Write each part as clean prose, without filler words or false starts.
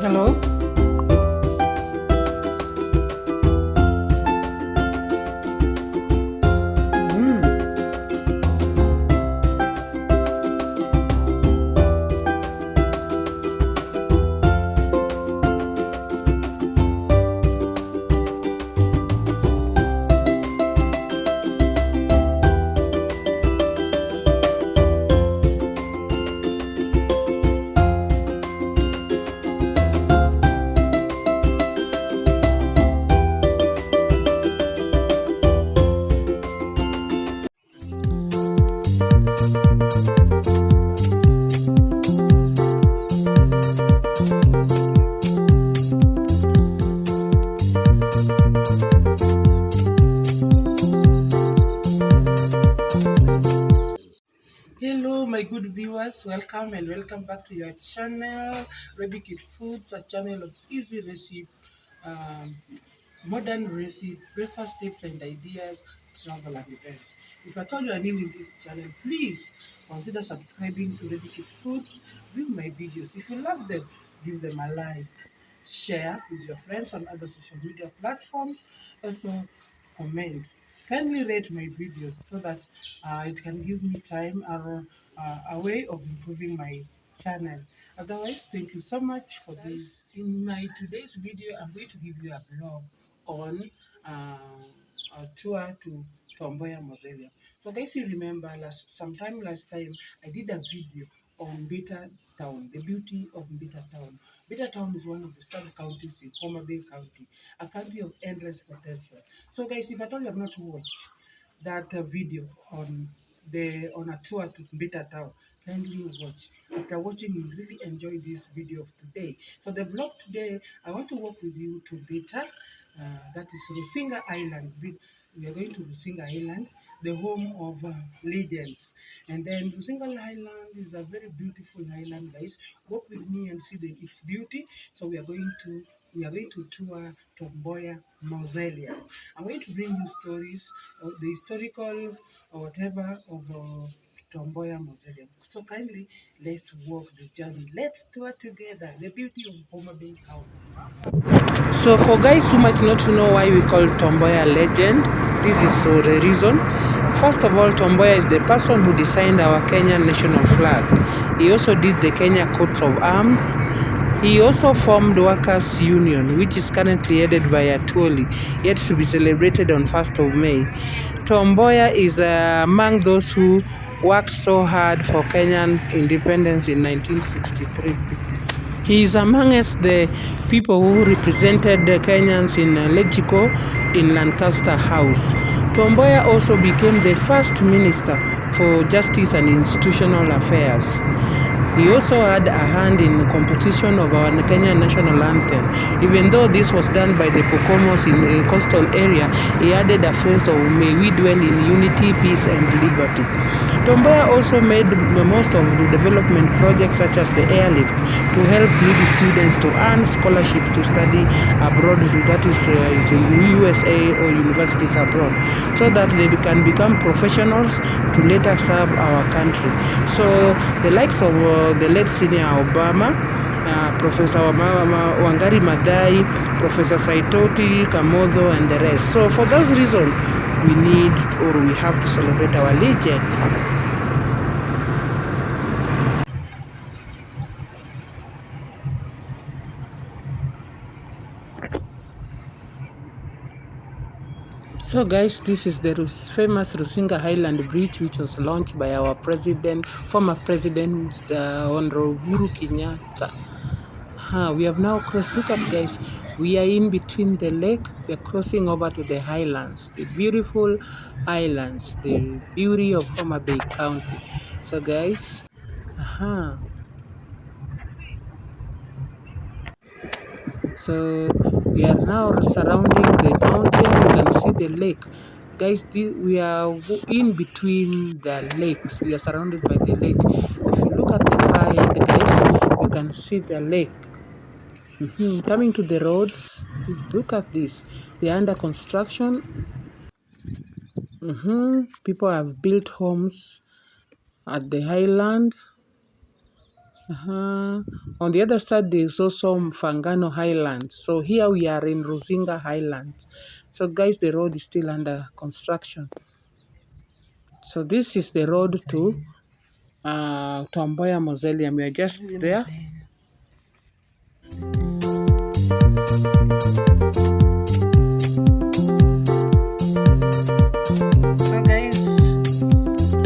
Hello. Mm. Hello, my good viewers. Welcome and welcome back to your channel, Baby Kid Foods, a channel of easy recipe, um, modern recipe, breakfast tips and ideas, travel and events. If at all you are new in this channel, please consider subscribing to Baby Kid Foods. View my videos. If you love them, give them a like, share with your friends on other social media platforms, also comment. Kindly rate my videos so that it can give me time or a way of improving my channel. Otherwise, thank you so much for this. In my today's video, I'm going to give you a blog on a tour to Tom Mboya Mausoleum. So guys, you remember sometime last time I did a video on Beta Town, the beauty of Beta Town. Beta Town is one of the sub-counties in Homa County, a county of endless potential. So guys, if at all you have not watched that video on a tour to Beta Town, kindly watch. After watching, you really enjoy this video of today. So the vlog today, I want to walk with you to Beta, that is Rusinga Island. We are going to Rusinga Island, the home of legends. And then Rusinga Island is a very beautiful island, guys. Walk with me and see its beauty. So we are going to tour Tom Mboya Mausoleum. I'm going to bring you stories, the historical or whatever of Tom Mboya Mausoleum. So kindly, let's walk the journey. Let's tour together the beauty of Homa Bay County. So for guys who might not know why we call Tom Mboya legend, this is for a reason. First of all, Tom Mboya is the person who designed our Kenyan national flag. He also did the Kenya coats of arms. He also formed Workers' Union, which is currently headed by Atwoli, yet to be celebrated on 1st of May. Tom Mboya is among those who worked so hard for Kenyan independence in 1963. He is amongst the people who represented the Kenyans in Legico in Lancaster House. Tom Mboya also became the first minister for justice and institutional affairs. He also had a hand in the composition of our Kenyan national anthem. Even though this was done by the Pokomos in a coastal area, he added a phrase of "May we dwell in unity, peace and liberty." Tom Mboya also made the most of the development projects such as the airlift to help needy students to earn scholarships to study abroad, that is to USA or universities abroad, so that they can become professionals to later serve our country. So the likes of the late senior Obama, Professor Wangari Maathai, Professor Saitoti, Kamodho and the rest. So for those reasons, we have to celebrate our legend. So guys, this is the famous Rusinga Highland Bridge, which was launched by our former president, Honorable Uhuru Kenyatta. We have now crossed. Look up, guys. We are in between the lake. We are crossing over to the highlands, the beautiful islands, the beauty of Homa Bay County. So guys, so we are now surrounding the mountain. You can see the lake. Guys, we are in between the lakes. We are surrounded by the lake. If you look at the far end, guys, you can see the lake. Coming to the roads, look at this. They are under construction. People have built homes at the highland. Uh-huh. On the other side, there's also Fangano Highlands. So here we are in Rusinga Highlands. So guys, the road is still under construction. So this is the road to Tom Mboya Mausoleum. We are just there. So guys,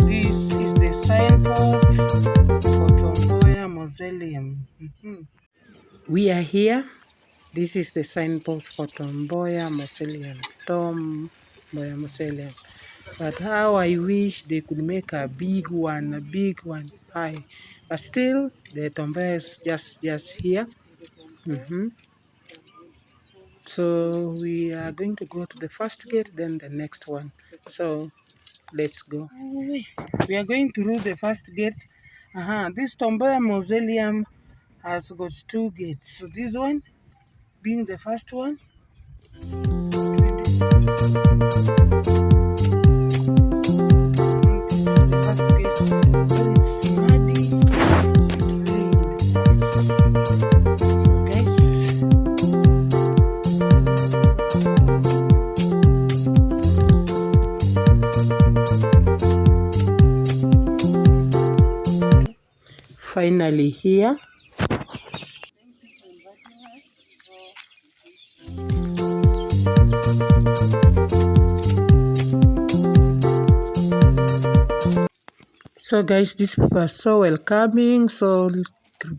this is the signpost for Tom Mboya Mausoleum. We are here. This is the signpost for Tom Mboya Mausoleum. Tom Mboya Mausoleum. But how I wish they could make a big one, high. But still, the Tom Mboya is just here. So we are going to go to the first gate, then the next one. So let's go. We are going through the first gate. This Tom Mboya Mausoleum has got two gates. So this one being the first one. This is the first gate. Oh, it's muddy. Finally here. So guys, these people are so welcoming, so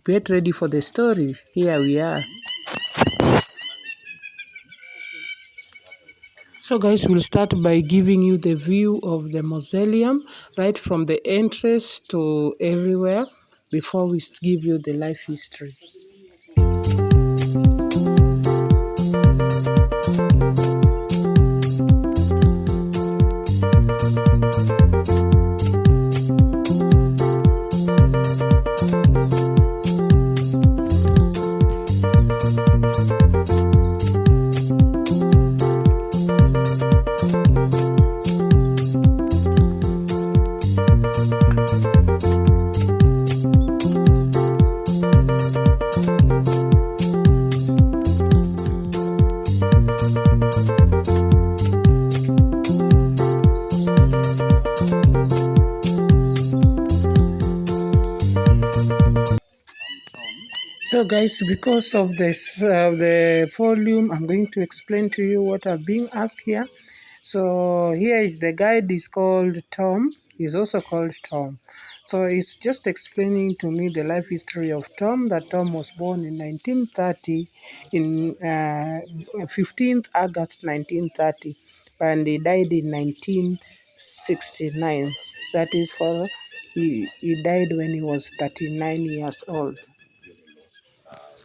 get ready for the story. Here we are. So guys, we'll start by giving you the view of the mausoleum, right from the entrance to everywhere, before we give you the life history. So guys, because of this the volume, I'm going to explain to you what are being asked here. So here is the guide is called Tom. He's also called Tom. So it's just explaining to me the life history of Tom, that Tom was born in 1930, in 15th August 1930, and he died in 1969. That is for, he died when he was 39 years old.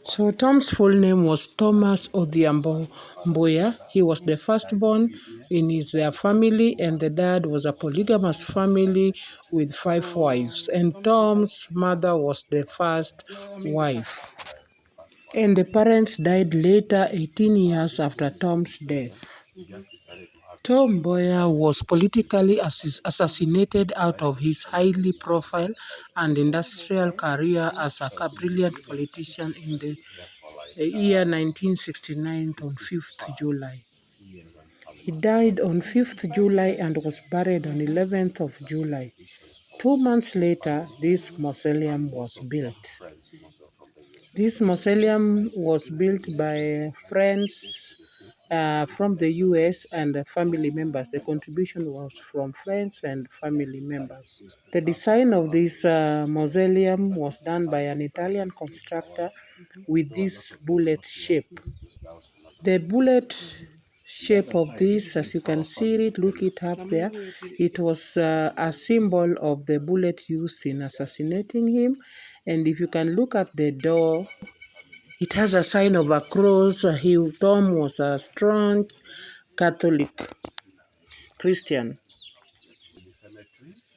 So Tom's full name was Thomas Mboya. He was the firstborn in his family, and the dad was a polygamous family with 5 wives. And Tom's mother was the first wife. And the parents died later, 18 years after Tom's death. Tom Mboya was politically assassinated out of his highly profile and industrial career as a brilliant politician in the year 1969 on 5th July. He died on 5th July and was buried on 11th of July. 2 months later, this mausoleum was built. This mausoleum was built by friends from the US and family members. The contribution was from friends and family members. The design of this mausoleum was done by an Italian constructor with this bullet shape. The bullet shape of this, as you can see it, look it up there, it was a symbol of the bullet used in assassinating him. And if you can look at the door, it has a sign of a cross. Tom was a strong Catholic Christian.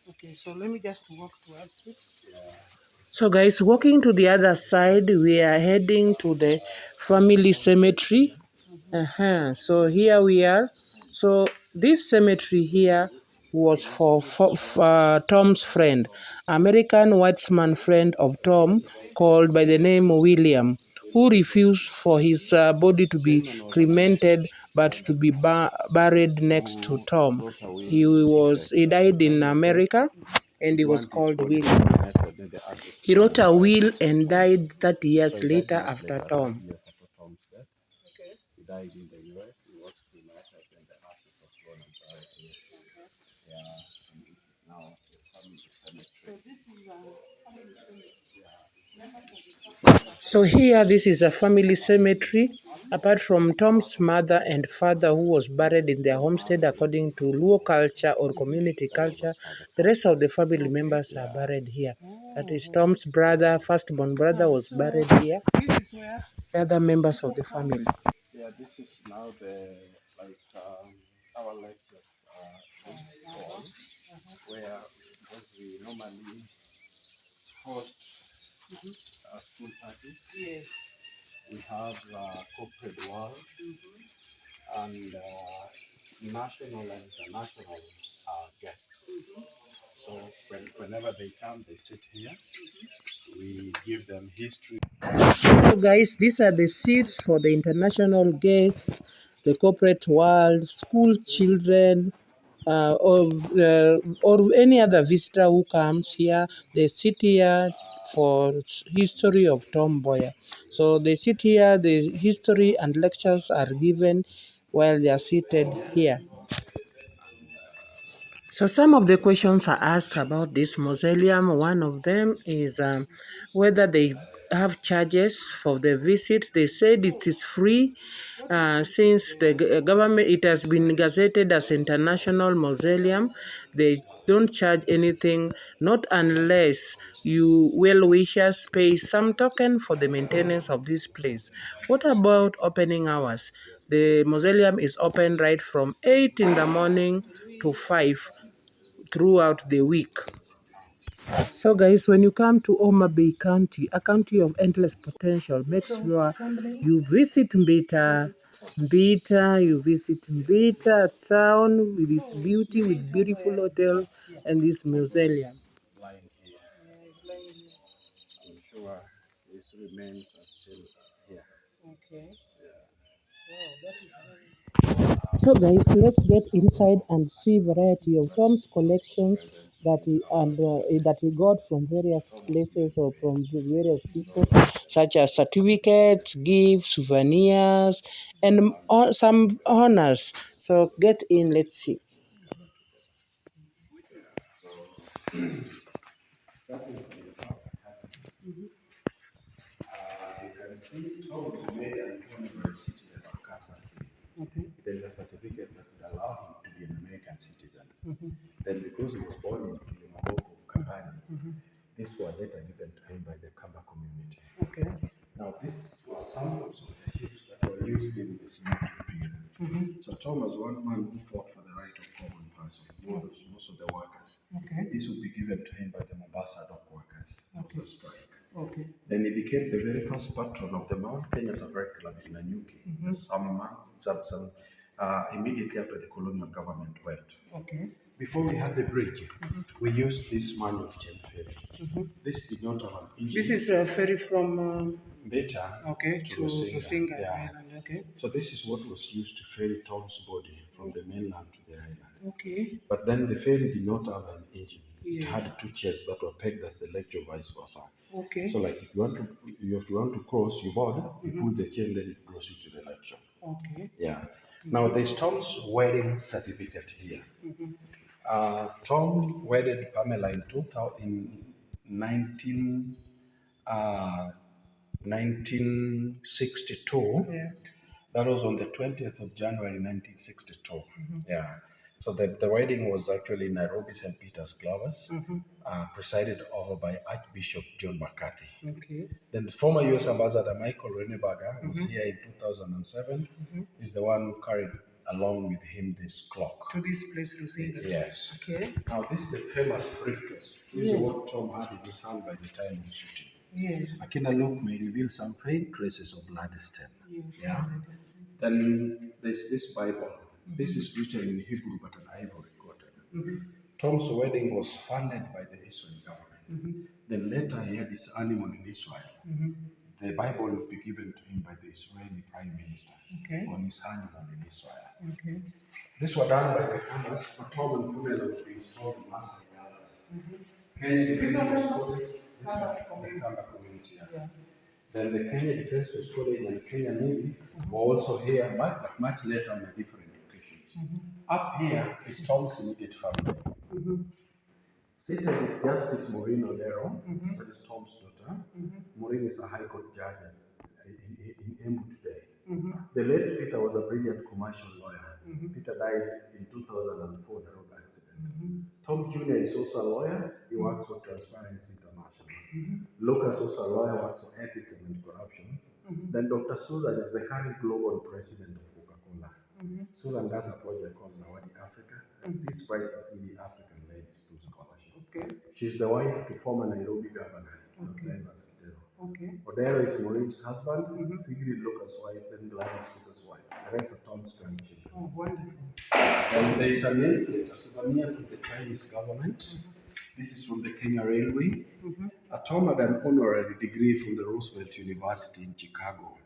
Okay, so let me just walk towards it. So guys, walking to the other side, we are heading to the family cemetery. So here we are. So this cemetery here was for Tom's friend, American whitesman friend of Tom, called by the name William, who refused for his body to be cremated but to be buried next to Tom. He died in America, and he was called William. He wrote a will and died 30 years later after Tom. He died in the US. He was cremated and the ashes was blown and buried here. Yeah, and this is now a family cemetery. So here, this is a family cemetery. Apart from Tom's mother and father who was buried in their homestead according to Luo culture or community culture, the rest of the family members are buried here. That is Tom's brother, firstborn brother was buried here. The other members of the family. Yeah, this is now the like our lectures hall where because we normally host school parties. Yes. We have corporate world and national and international guests. So whenever they come, they sit here. We give them history. So guys, these are the seats for the international guests, the corporate world, school children, or any other visitor who comes here. They sit here for history of Tom Mboya. So they sit here, the history and lectures are given while they are seated here. So some of the questions are asked about this mausoleum. One of them is whether they have charges for the visit. They said it is free since the government, it has been gazetted as international mausoleum. They don't charge anything, not unless you well-wishers pay some token for the maintenance of this place. What about opening hours? The mausoleum is open right from 8 in the morning to 5 throughout the week. So guys, when you come to Homa Bay County, a county of endless potential, make sure you visit Mbita, you visit Mbita town with its beauty, with beautiful hotels and this mausoleum. Lying here. I'm sure his remains are still here. Okay. So guys, let's get inside and see variety of Tom's collections that he got from various places or from various people, such as certificates, gifts, souvenirs, and some honors. So get in, let's see. That is the you can see Tom was made an honorary citizen of Kansas City. Okay. There is a certificate that would allow him to be an American citizen. Then, because he was born in Kilimaboko, Kampani, this was later given to him by the Kamba community. Okay. Now, this was samples of the ships that were used in this military period. So, Tom was one man who fought for the right of common person, most of the workers. Okay. This would be given to him by the Mombasa dock workers after the strike. Okay. Then he became the very first patron of the Mount Kenya Safari Club in Nanyuki. Immediately after the colonial government went. Okay. Before we had the bridge, we used this manual chain ferry. This did not have an engine. This is a ferry from Beta to Rusinga Yeah. Island. Okay. So this is what was used to ferry Tom's body from the mainland to the island. Okay. But then the ferry did not have an engine. Yes. It had two chairs that were pegged at the ledge or vice versa. Okay. So like if you want to cross, you board, you pull the chain, then it goes you to the ledge. Okay. Yeah. Now there's Tom's wedding certificate here. Tom wedded Pamela in 1962. Yeah. That was on the 20th of January 1962. Yeah. So the wedding was actually in Nairobi, St. Peter's Clovers, presided over by Archbishop John McCarthy. Okay. Then the former U.S. Ambassador Michael Reneberger was here in 2007. He's the one who carried along with him this clock. To this place, Rusinga. Yes. Okay. Now this is the famous briefcase. This is what Tom had in his hand by the time of shooting. Yes. Akina look may reveal some faint traces of blood stain. Yes. Yeah. Yes, I can see. Then there's this Bible. This is written in Hebrew but an ivory coated. Tom's wedding was funded by the Israeli government. Then later he had his honeymoon in Israel. The Bible will be given to him by the Israeli Prime Minister on his honeymoon in Israel. This was done by the Hamas, but Tom and Pamela was being installed in Master Brothers. Kenya Defense College, this one, the Kamba community. Then the Kenya Defense College and the Kenya Navy were also here, but much later on a different locations. Up here is Tom's immediate family. Seated is Justice Maureen Odero, that is Tom's daughter. Maureen is a High Court judge in Embu today. The late Peter was a brilliant commercial lawyer. Peter died in 2004 in a road accident. Tom Jr. is also a lawyer. He works for Transparency International. Lucas, also a lawyer, works on ethics and anti-corruption. Then Dr. Susan is the current global president of Coca-Cola. Susan does a project called Zawadi Africa, and she's quite really African-led to scholarship. She's the wife to former Nairobi governor, Odero is Maureen's husband, Sigrid Lucas' wife, then Gladys Peter's wife. The rest are Tom's grandchildren. Oh, wonderful. And there is a nameplate, a souvenir from the Chinese government. This is from the Kenya Railway. A Tom had an honorary degree from the Roosevelt University in Chicago.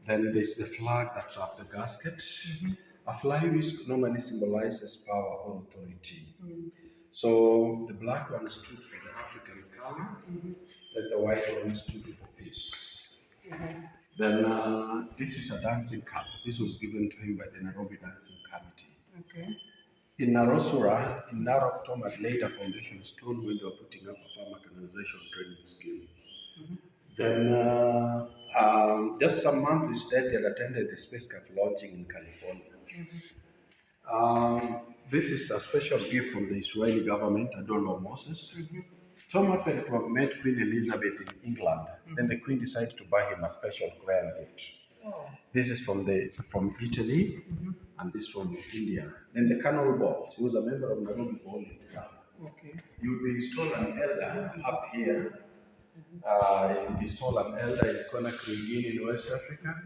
Then there's the flag that wrapped the casket. A fly whisk normally symbolizes power or authority. So the black one stood for the African color, then the white one stood for peace. Then this is a dancing cap. This was given to him by the Nairobi Dancing Committee. In Narosura, in Narok, Tom had laid a foundation stone when they were putting up a farm mechanization training scheme. Then just some months to his death, he had attended the spacecraft launching in California. This is a special gift from the Israeli government, a doll of Moses. Tom happened to have met Queen Elizabeth in England. Then the Queen decided to buy him a special grand gift. This is from Italy, and this from India. Then the Colonel Ball. He was a member of Nairobi Ball in Ghana. You will be installed an elder up here. You install an elder in Conakry in West Africa,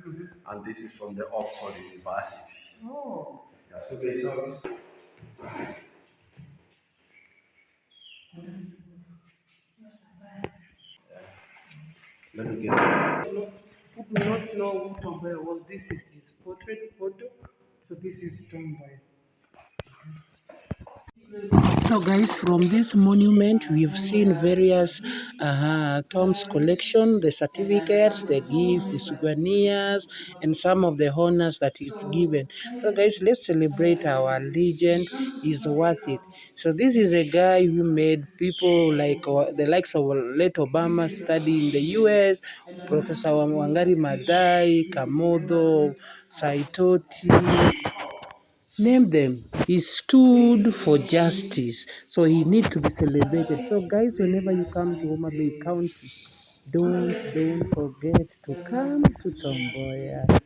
and this is from the Oxford University. Yeah, so they saw this. Let me get it. Who do not know who Tom Mboya was, this is his portrait photo. So this is Tom Mboya. So guys, from this monument we've seen various Tom's collection, the certificates, the gifts, the souvenirs, and some of the honors that it's given. So guys, let's celebrate our legend. Is worth it. So this is a guy who made people like the likes of late Obama study in the US, Professor Wangari Maathai, Kamodo, Saitoti, name them. He stood for justice, so he needs to be celebrated. So guys, whenever you come to Homa Bay County, don't forget to come to Tomboya.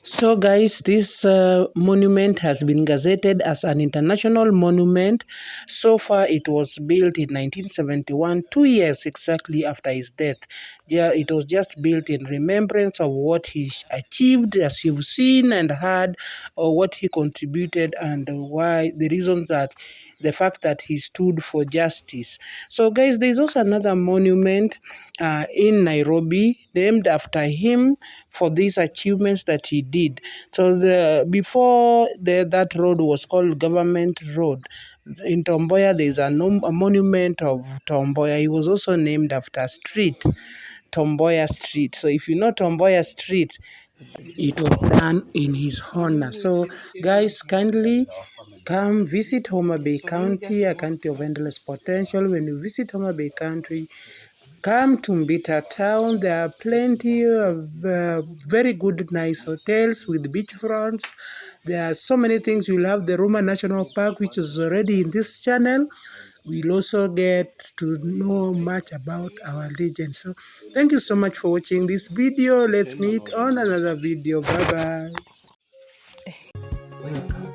So guys, this monument has been gazetted as an international monument. So far, it was built in 1971, 2 years exactly after his death. Yeah, it was just built in remembrance of what he achieved, as you've seen and heard, or what he contributed, and why the reasons that the fact that he stood for justice. So guys, there's also another monument in Nairobi named after him for these achievements that he did. So that road was called Government Road. In Tomboya, there's a monument of Tomboya. He was also named after a street, Tomboya Street. So if you know Tomboya Street, it was done in his honor. So guys, kindly come visit Homa Bay County, a county of endless potential. When you visit Homa Bay County, Come to Mbita town. There are plenty of very good, nice hotels with beachfronts. There are so many things. You'll have the Roma National Park, which is already in this channel. We'll also get to know much about our legend. So thank you so much for watching this video. Let's meet on another video. Bye bye. Welcome.